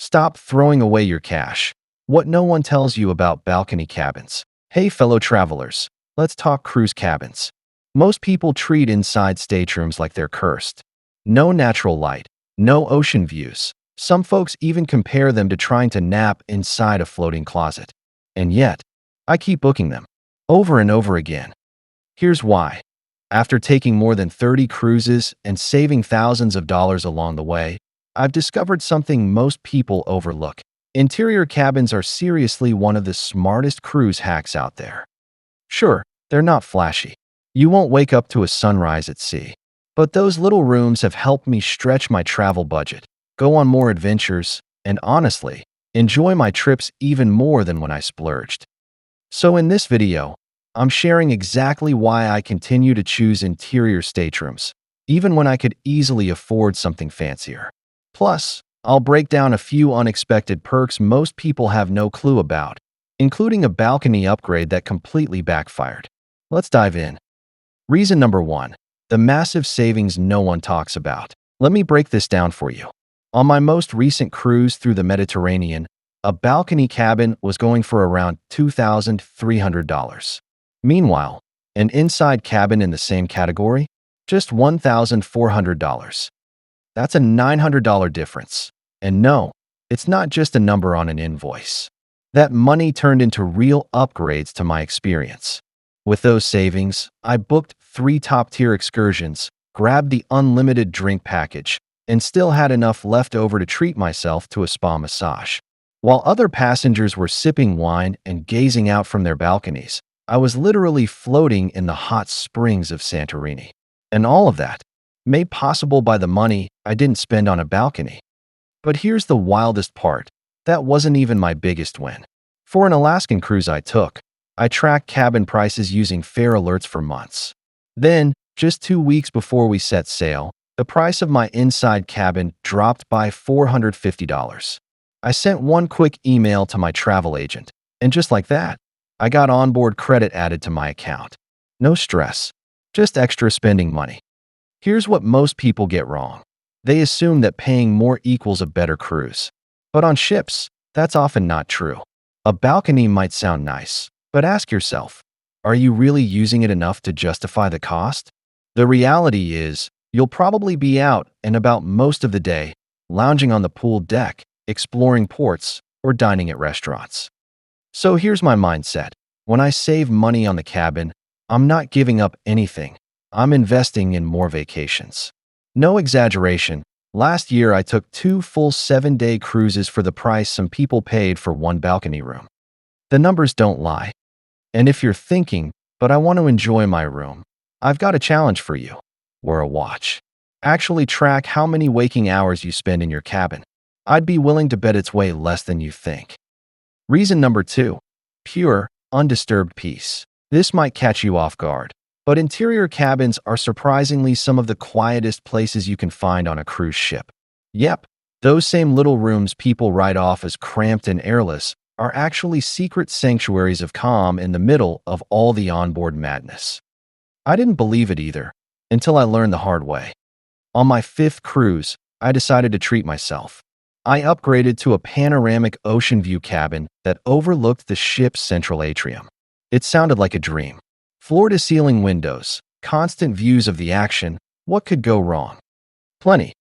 Stop throwing away your cash. What no one tells you about balcony cabins. Hey fellow travelers, let's talk cruise cabins. Most people treat inside staterooms like they're cursed. No natural light, no ocean views. Some folks even compare them to trying to nap inside a floating closet. And yet, I keep booking them, over and over again. Here's why. After taking more than 30 cruises and saving thousands of dollars along the way, I've discovered something most people overlook. Interior cabins are seriously one of the smartest cruise hacks out there. Sure, they're not flashy. You won't wake up to a sunrise at sea. But those little rooms have helped me stretch my travel budget, go on more adventures, and honestly, enjoy my trips even more than when I splurged. So in this video, I'm sharing exactly why I continue to choose interior staterooms, even when I could easily afford something fancier. Plus, I'll break down a few unexpected perks most people have no clue about, including a balcony upgrade that completely backfired. Let's dive in. Reason number 1. The massive savings no one talks about. Let me break this down for you. On my most recent cruise through the Mediterranean, a balcony cabin was going for around $2,300. Meanwhile, an inside cabin in the same category? Just $1,400. That's a $900 difference. And no, it's not just a number on an invoice. That money turned into real upgrades to my experience. With those savings, I booked 3 top-tier excursions, grabbed the unlimited drink package, and still had enough left over to treat myself to a spa massage. While other passengers were sipping wine and gazing out from their balconies, I was literally floating in the hot springs of Santorini. And all of that, made possible by the money I didn't spend on a balcony. But here's the wildest part. That wasn't even my biggest win. For an Alaskan cruise I took, I tracked cabin prices using fare alerts for months. Then, just 2 weeks before we set sail, the price of my inside cabin dropped by $450. I sent one quick email to my travel agent, and just like that, I got onboard credit added to my account. No stress, just extra spending money. Here's what most people get wrong. They assume that paying more equals a better cruise. But on ships, that's often not true. A balcony might sound nice, but ask yourself, are you really using it enough to justify the cost? The reality is, you'll probably be out and about most of the day, lounging on the pool deck, exploring ports, or dining at restaurants. So here's my mindset. When I save money on the cabin, I'm not giving up anything. I'm investing in more vacations. No exaggeration, last year I took 2 full 7-day cruises for the price some people paid for one balcony room. The numbers don't lie. And if you're thinking, but I want to enjoy my room, I've got a challenge for you. Wear a watch. Actually track how many waking hours you spend in your cabin. I'd be willing to bet it's way less than you think. Reason number 2. Pure, undisturbed peace. This might catch you off guard, but interior cabins are surprisingly some of the quietest places you can find on a cruise ship. Yep, those same little rooms people write off as cramped and airless are actually secret sanctuaries of calm in the middle of all the onboard madness. I didn't believe it either, until I learned the hard way. On my 5th cruise, I decided to treat myself. I upgraded to a panoramic ocean view cabin that overlooked the ship's central atrium. It sounded like a dream. Floor-to-ceiling windows, constant views of the action. What could go wrong? Plenty.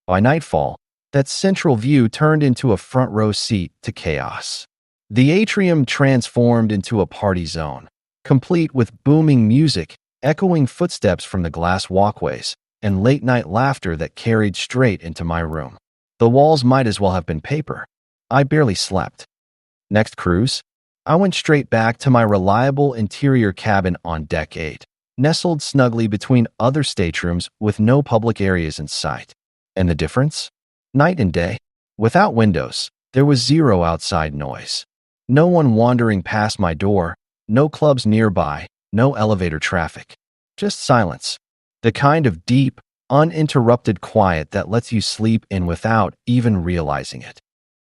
By nightfall, that central view turned into a front-row seat to chaos. The atrium transformed into a party zone, complete with booming music, echoing footsteps from the glass walkways, and late-night laughter that carried straight into my room. The walls might as well have been paper. I barely slept. Next cruise, I went straight back to my reliable interior cabin on Deck 8, nestled snugly between other staterooms with no public areas in sight. And the difference? Night and day. Without windows, there was zero outside noise. No one wandering past my door, no clubs nearby, no elevator traffic. Just silence. The kind of deep, uninterrupted quiet that lets you sleep in without even realizing it.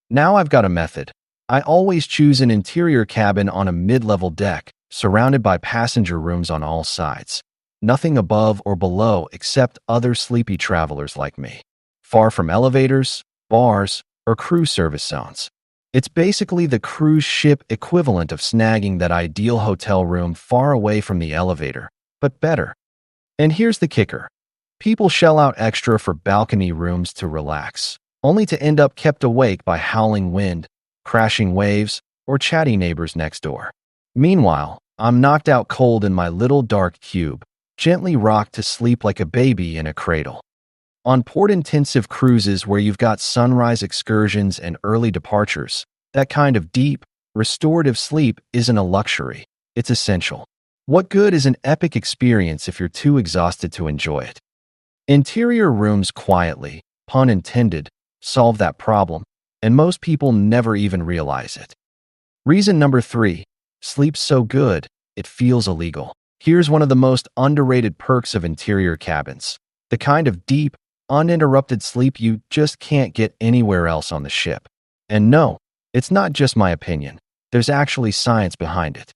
Now I've got a method. I always choose an interior cabin on a mid-level deck, surrounded by passenger rooms on all sides. Nothing above or below except other sleepy travelers like me. Far from elevators, bars, or cruise service zones. It's basically the cruise ship equivalent of snagging that ideal hotel room far away from the elevator, but better. And here's the kicker. People shell out extra for balcony rooms to relax, only to end up kept awake by howling wind, crashing waves, or chatty neighbors next door. Meanwhile, I'm knocked out cold in my little dark cube, gently rocked to sleep like a baby in a cradle. On port-intensive cruises where you've got sunrise excursions and early departures, that kind of deep, restorative sleep isn't a luxury, it's essential. What good is an epic experience if you're too exhausted to enjoy it? Interior rooms quietly, pun intended, solve that problem, and most people never even realize it. Reason number 3, sleep's so good, it feels illegal. Here's one of the most underrated perks of interior cabins. The kind of deep, uninterrupted sleep you just can't get anywhere else on the ship. And no, it's not just my opinion. There's actually science behind it.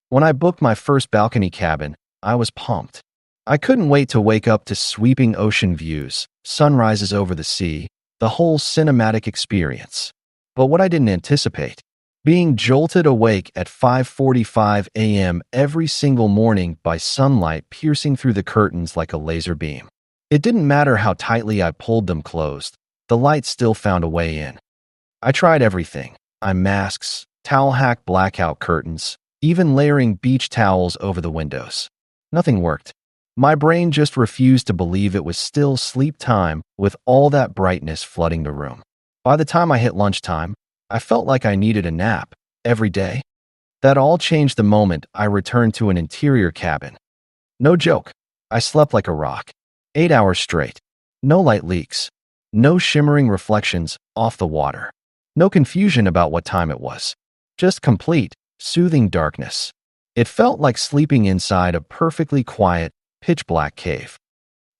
When I booked my first balcony cabin, I was pumped. I couldn't wait to wake up to sweeping ocean views, sunrises over the sea, the whole cinematic experience. But what I didn't anticipate, being jolted awake at 5:45 a.m. every single morning by sunlight piercing through the curtains like a laser beam. It didn't matter how tightly I pulled them closed, the light still found a way in. I tried everything. Eye masks, towel hack blackout curtains, even layering beach towels over the windows. Nothing worked. My brain just refused to believe it was still sleep time with all that brightness flooding the room. By the time I hit lunchtime, I felt like I needed a nap every day. That all changed the moment I returned to an interior cabin. No joke, I slept like a rock. 8 hours straight. No light leaks. No shimmering reflections off the water. No confusion about what time it was. Just complete, soothing darkness. It felt like sleeping inside a perfectly quiet, pitch-black cave.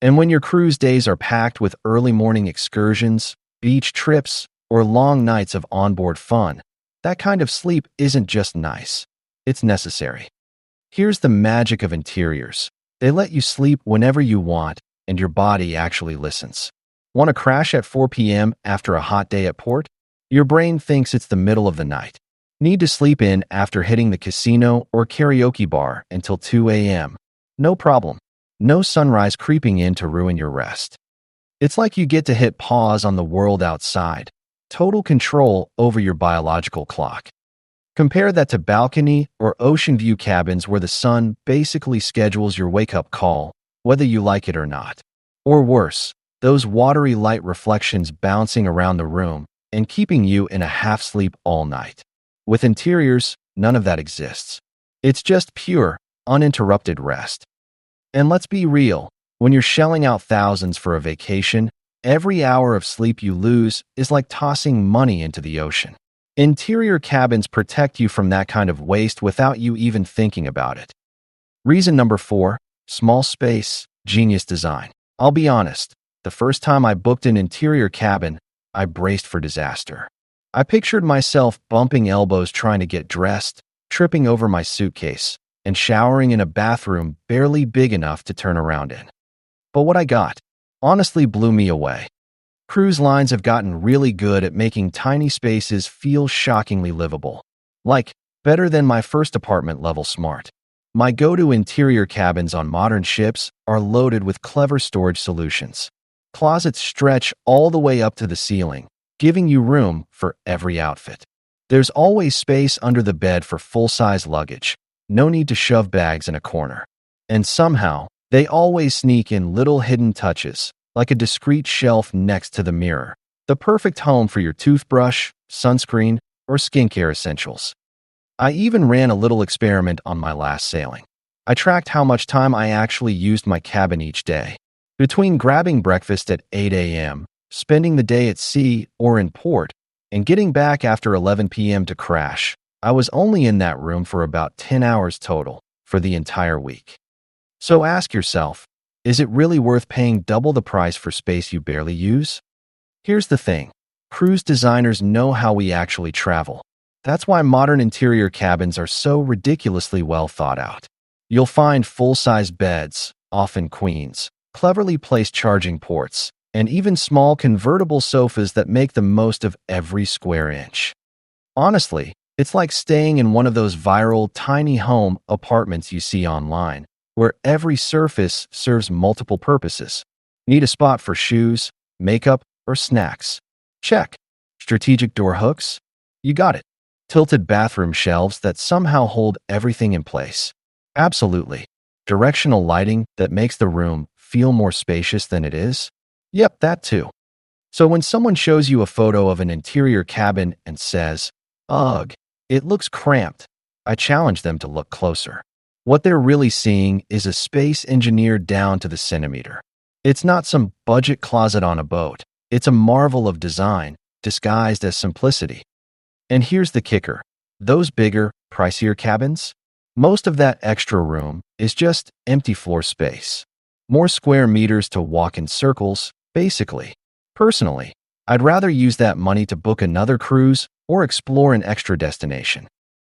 And when your cruise days are packed with early morning excursions, beach trips, or long nights of onboard fun, that kind of sleep isn't just nice. It's necessary. Here's the magic of interiors. They let you sleep whenever you want, and your body actually listens. Want to crash at 4 p.m. after a hot day at port? Your brain thinks it's the middle of the night. Need to sleep in after hitting the casino or karaoke bar until 2 a.m. No problem. No sunrise creeping in to ruin your rest. It's like you get to hit pause on the world outside. Total control over your biological clock. Compare that to balcony or ocean view cabins where the sun basically schedules your wake-up call, whether you like it or not. Or worse, those watery light reflections bouncing around the room and keeping you in a half-sleep all night. With interiors, none of that exists. It's just pure, uninterrupted rest. And let's be real, when you're shelling out thousands for a vacation, every hour of sleep you lose is like tossing money into the ocean. Interior cabins protect you from that kind of waste without you even thinking about it. Reason number 4, small space, genius design. I'll be honest, the first time I booked an interior cabin, I braced for disaster. I pictured myself bumping elbows trying to get dressed, tripping over my suitcase, and showering in a bathroom barely big enough to turn around in. But what I got honestly blew me away. Cruise lines have gotten really good at making tiny spaces feel shockingly livable. Like, better than my first apartment level smart. My go-to interior cabins on modern ships are loaded with clever storage solutions. Closets stretch all the way up to the ceiling, giving you room for every outfit. There's always space under the bed for full-size luggage. No need to shove bags in a corner. And somehow, they always sneak in little hidden touches, like a discreet shelf next to the mirror. The perfect home for your toothbrush, sunscreen, or skincare essentials. I even ran a little experiment on my last sailing. I tracked how much time I actually used my cabin each day. Between grabbing breakfast at 8 a.m., spending the day at sea or in port, and getting back after 11 p.m. to crash, I was only in that room for about 10 hours total for the entire week. So ask yourself, is it really worth paying double the price for space you barely use? Here's the thing. Cruise designers know how we actually travel. That's why modern interior cabins are so ridiculously well thought out. You'll find full-size beds, often queens, cleverly placed charging ports, and even small convertible sofas that make the most of every square inch. Honestly, it's like staying in one of those viral tiny home apartments you see online, where every surface serves multiple purposes. Need a spot for shoes, makeup, or snacks? Check. Strategic door hooks? You got it. Tilted bathroom shelves that somehow hold everything in place? Absolutely. Directional lighting that makes the room feel more spacious than it is? Yep, that too. So when someone shows you a photo of an interior cabin and says, "Ugh, it looks cramped," I challenge them to look closer. What they're really seeing is a space engineered down to the centimeter. It's not some budget closet on a boat. It's a marvel of design disguised as simplicity. And here's the kicker. Those bigger, pricier cabins? Most of that extra room is just empty floor space. More square meters to walk in circles, basically. Personally, I'd rather use that money to book another cruise or explore an extra destination.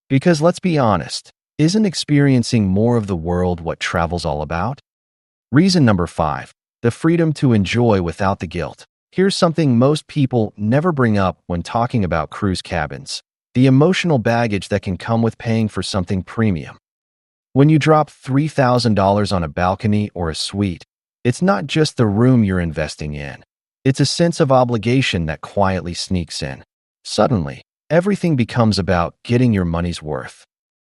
Because let's be honest, isn't experiencing more of the world what travel's all about? Reason number 5, the freedom to enjoy without the guilt. Here's something most people never bring up when talking about cruise cabins: the emotional baggage that can come with paying for something premium. When you drop $3,000 on a balcony or a suite, it's not just the room you're investing in. It's a sense of obligation that quietly sneaks in. Suddenly, everything becomes about getting your money's worth.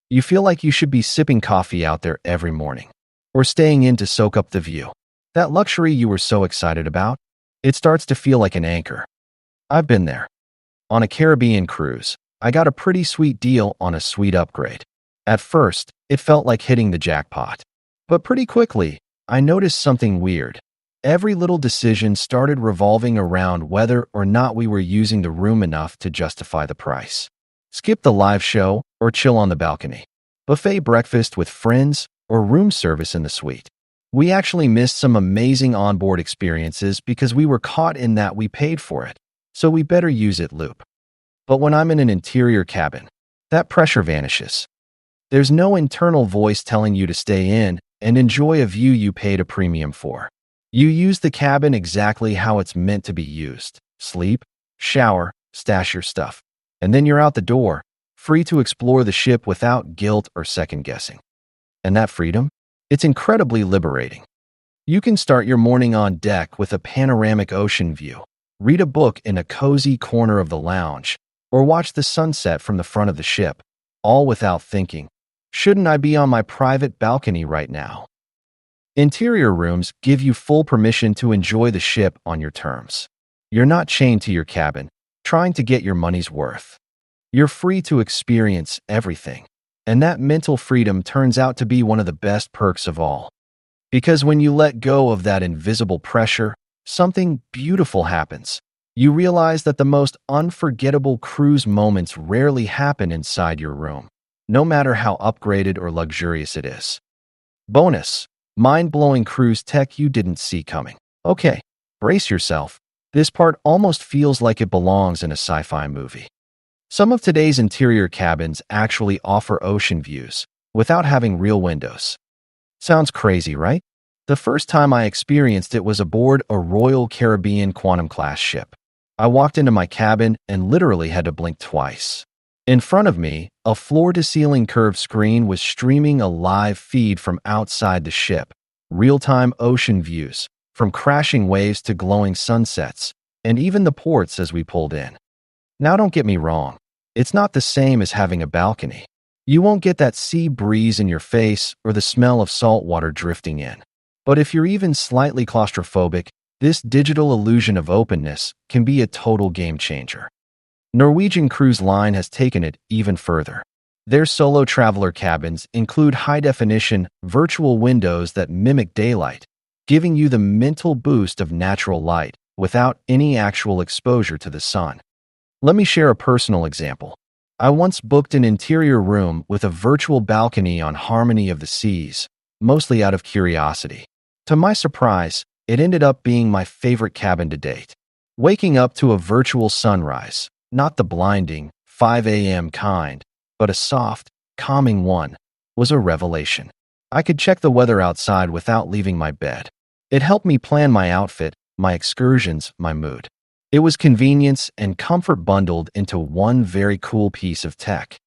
You feel like you should be sipping coffee out there every morning, or staying in to soak up the view. That luxury you were so excited about, it starts to feel like an anchor. I've been there. On a Caribbean cruise, I got a pretty sweet deal on a suite upgrade. At first, it felt like hitting the jackpot. But pretty quickly, I noticed something weird. Every little decision started revolving around whether or not we were using the room enough to justify the price. Skip the live show or chill on the balcony. Buffet breakfast with friends or room service in the suite. We actually missed some amazing onboard experiences because we were caught in that we paid for it, so we better use it loop. But when I'm in an interior cabin, that pressure vanishes. There's no internal voice telling you to stay in and enjoy a view you paid a premium for. You use the cabin exactly how it's meant to be used. Sleep, shower, stash your stuff. And then you're out the door, free to explore the ship without guilt or second guessing. And that freedom? It's incredibly liberating. You can start your morning on deck with a panoramic ocean view, read a book in a cozy corner of the lounge, or watch the sunset from the front of the ship, all without thinking, "Shouldn't I be on my private balcony right now?" Interior rooms give you full permission to enjoy the ship on your terms. You're not chained to your cabin, trying to get your money's worth. You're free to experience everything. And that mental freedom turns out to be one of the best perks of all. Because when you let go of that invisible pressure, something beautiful happens. You realize that the most unforgettable cruise moments rarely happen inside your room, no matter how upgraded or luxurious it is. Bonus: mind-blowing cruise tech you didn't see coming. Okay, brace yourself. This part almost feels like it belongs in a sci-fi movie. Some of today's interior cabins actually offer ocean views without having real windows. Sounds crazy, right? The first time I experienced it was aboard a Royal Caribbean Quantum-class ship. I walked into my cabin and literally had to blink twice. In front of me, a floor-to-ceiling curved screen was streaming a live feed from outside the ship. Real-time ocean views, from crashing waves to glowing sunsets, and even the ports as we pulled in. Now don't get me wrong, it's not the same as having a balcony. You won't get that sea breeze in your face or the smell of salt water drifting in. But if you're even slightly claustrophobic, this digital illusion of openness can be a total game changer. Norwegian Cruise Line has taken it even further. Their solo traveler cabins include high-definition, virtual windows that mimic daylight, giving you the mental boost of natural light without any actual exposure to the sun. Let me share a personal example. I once booked an interior room with a virtual balcony on Harmony of the Seas, mostly out of curiosity. To my surprise, it ended up being my favorite cabin to date. Waking up to a virtual sunrise, not the blinding 5 a.m. kind, but a soft, calming one, was a revelation. I could check the weather outside without leaving my bed. It helped me plan my outfit, my excursions, my mood. It was convenience and comfort bundled into one very cool piece of tech.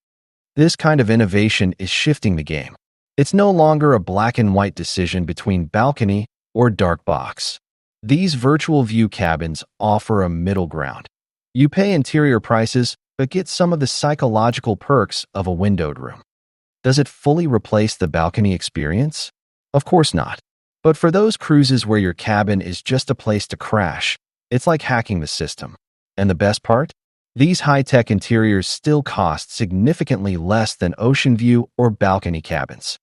This kind of innovation is shifting the game. It's no longer a black and white decision between balcony or dark box. These virtual view cabins offer a middle ground. You pay interior prices, but get some of the psychological perks of a windowed room. Does it fully replace the balcony experience? Of course not. But for those cruises where your cabin is just a place to crash, it's like hacking the system. And the best part? These high-tech interiors still cost significantly less than ocean view or balcony cabins.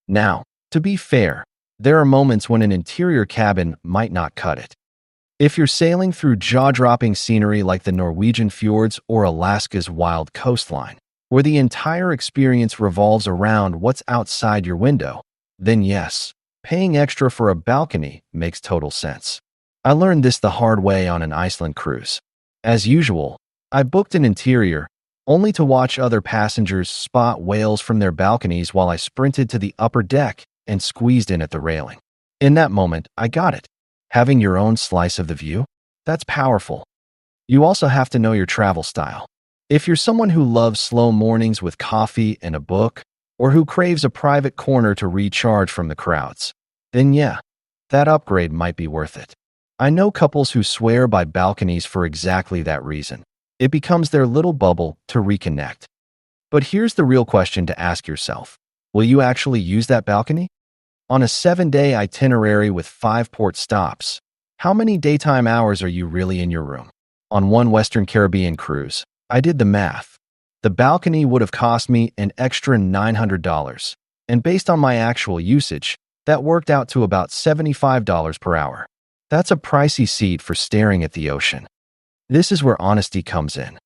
Now, to be fair, there are moments when an interior cabin might not cut it. If you're sailing through jaw-dropping scenery like the Norwegian fjords or Alaska's wild coastline, where the entire experience revolves around what's outside your window, then yes, paying extra for a balcony makes total sense. I learned this the hard way on an Iceland cruise. As usual, I booked an interior, only to watch other passengers spot whales from their balconies while I sprinted to the upper deck and squeezed in at the railing. In that moment, I got it. Having your own slice of the view? That's powerful. You also have to know your travel style. If you're someone who loves slow mornings with coffee and a book, or who craves a private corner to recharge from the crowds, then yeah, that upgrade might be worth it. I know couples who swear by balconies for exactly that reason. It becomes their little bubble to reconnect. But here's the real question to ask yourself. Will you actually use that balcony? On a 7-day itinerary with 5 port stops, how many daytime hours are you really in your room? On one Western Caribbean cruise, I did the math. The balcony would have cost me an extra $900, and based on my actual usage, that worked out to about $75 per hour. That's a pricey seat for staring at the ocean. This is where honesty comes in.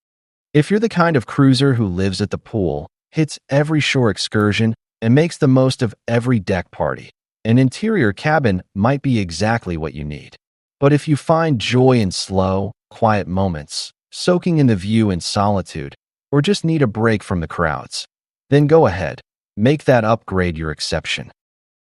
If you're the kind of cruiser who lives at the pool, hits every shore excursion, and makes the most of every deck party, an interior cabin might be exactly what you need. But if you find joy in slow, quiet moments, soaking in the view in solitude, or just need a break from the crowds, then go ahead, make that upgrade your exception.